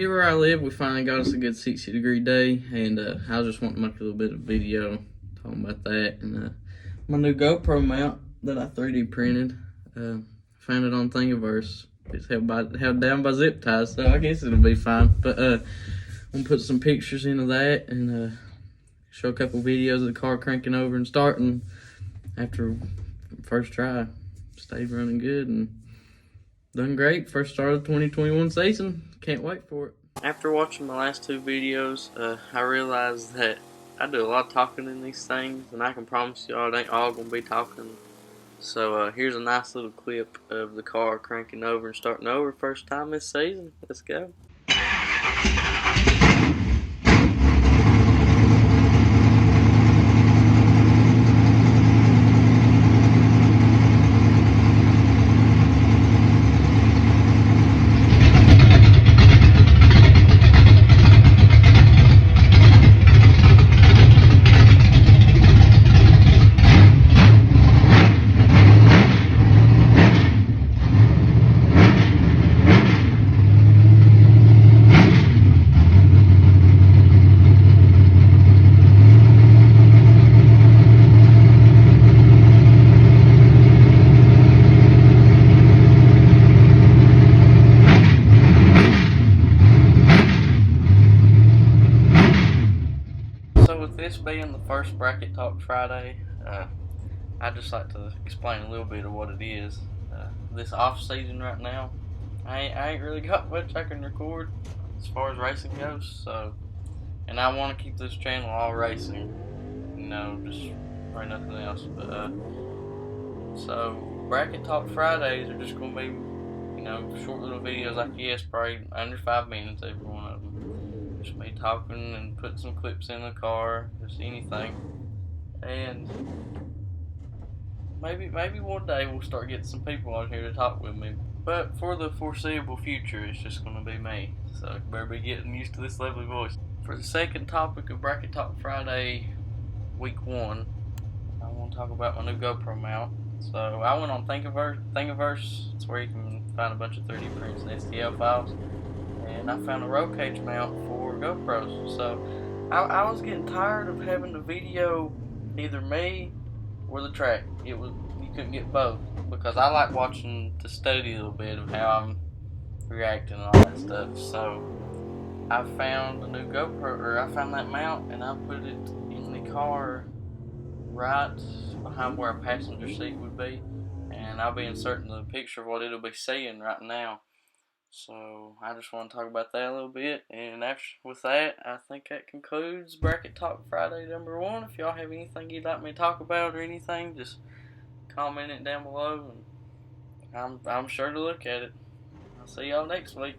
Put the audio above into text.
here where I live, we finally got us a good 60-degree day, and I just want to make a little bit of video talking about that. And my new GoPro mount that I 3D printed, found it on Thingiverse. It's held down by zip ties, so I guess it'll be fine. But I'm gonna put some pictures into that and show a couple videos of the car cranking over and starting after first try. Stayed running good and done great. First start of the 2021 season. Can't wait for it. After watching my last two videos, I realized that I do a lot of talking in these things, and I can promise y'all it ain't all gonna be talking. So here's a nice little clip of the car cranking over and starting over first time this season. Let's go. So with this being the first Bracket Talk Friday, I'd just like to explain a little bit of what it is. This off season right now, I ain't really got much I can record as far as racing goes. So, and I want to keep this channel all racing, just for nothing else. But so Bracket Talk Fridays are just gonna be, short little videos like this, probably under 5 minutes every one of them. Just me talking and putting some clips in the car, just anything. And maybe one day we'll start getting some people on here to talk with me. But for the foreseeable future, it's just going to be me. So you better be getting used to this lovely voice. For the second topic of Bracket Talk Friday, week 1, I want to talk about my new GoPro mount. So I went on Thingiverse. It's where you can find a bunch of 3D prints and STL files. And I found a roll cage mount for GoPros. So I was getting tired of having to video either me or the track. You couldn't get both, because I like watching to study a little bit of how I'm reacting and all that stuff. So I found a new GoPro, I found that mount, and I put it in the car right behind where a passenger seat would be, and I'll be inserting the picture of what it'll be seeing right now. So I just want to talk about that a little bit, and with that, I think that concludes Bracket Talk Friday number 1. If y'all have anything you'd like me to talk about or anything, just comment it down below, and I'm sure to look at it. I'll see y'all next week.